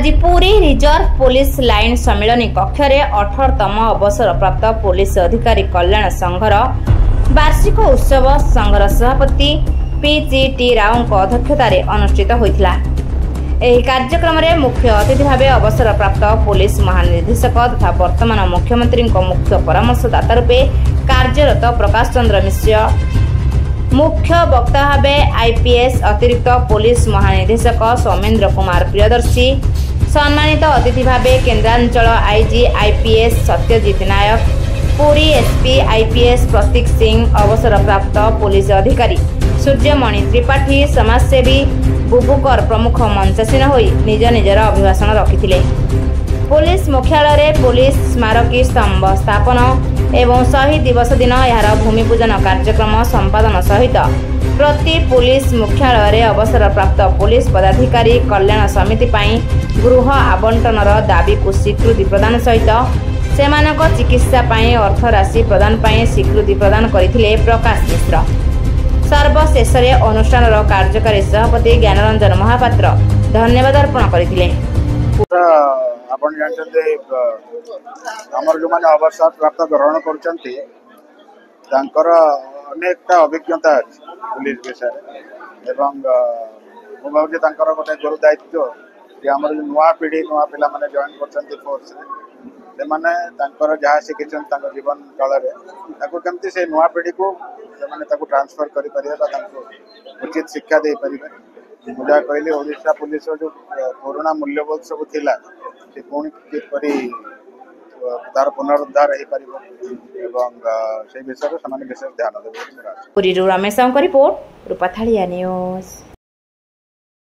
आज Puri reserve police line सम्मिलनी कक्ष 18तम अवसरप्राप्त police अधिकारी कल्याण संघर वार्षिक उत्सव संघर सभापति पीजीटी राव अध्यक्षतार अनुष्ठित होता। यह कार्यक्रम में मुख्य अतिथि भाव अवसरप्राप्त पुलिस महानिर्देशक तथा वर्तमान मुख्यमंत्री मुख्य परामर्शदाता रूपे कार्यरत प्रकाश चंद्र मिश्र, मुख्य वक्ता भाव आईपीएस अतिरिक्त पुलिस महानिर्देशक सौमेन्द्र कुमार प्रियदर्शी, सम्मानित अतिथि भाव केन्द्रांचल आईजी आईपीएस सत्यजित नायक, पुरी एसपी आईपीएस प्रतीक सिंह, अवसरप्राप्त पुलिस अधिकारी सूर्यमणि त्रिपाठी, समाजसेवी बुबुकर प्रमुख मंचासीन होई निज निजर अभिभाषण रखिथिले। पुलिस मुख्यालय पुलिस स्मारकी स्तंभ स्थापन एवं शहीद दिवस दिन यार भूमिपूजन कार्यक्रम संपादन सहित प्रति पुलिस मुख्यालय अवसरप्राप्त पुलिस पदाधिकारी कल्याण समिति पाई गृह आवंटनर दाबी को स्वीकृति प्रदान सहित सेमानक चिकित्सा पाई अर्थ राशि प्रदान पाई स्वीकृति प्रदान करथिले प्रकाश मिश्र। सर्वशेष अनुष्ठान कार्यकारी सभापति ज्ञानरंजन महापात्र धन्यवाद अर्पण करथिले। आपण जानते आमर जो माने अवसर प्राप्त ग्रहण करचंती तांकर अनेकटा अभिज्ञता अछि पुलिस विषय एवं मो भावजे तांकर गोटे गुरु दायित्व जे आमर नुआ पीढ़ी नुआ पिला माने जॉइन करचंती फोर्स से माने तांकर जहा शिखिचन तांकर जीवन काल रे ताको केमती से नुआ पीढ़ी को माने ताको ट्रांसफर करि परिबा बा तांको उचित शिक्षा दे परिबे। मुझा कहले ओडिशा पुलिस जो पुराना मूल्यबोध सब थिला से पुणी किपरि तार पुनरुद्धार हो पार एवं से विषय में विशेष ध्यान देवे। पुरी रमेश रिपोर्ट रूपाथालिया न्यूज।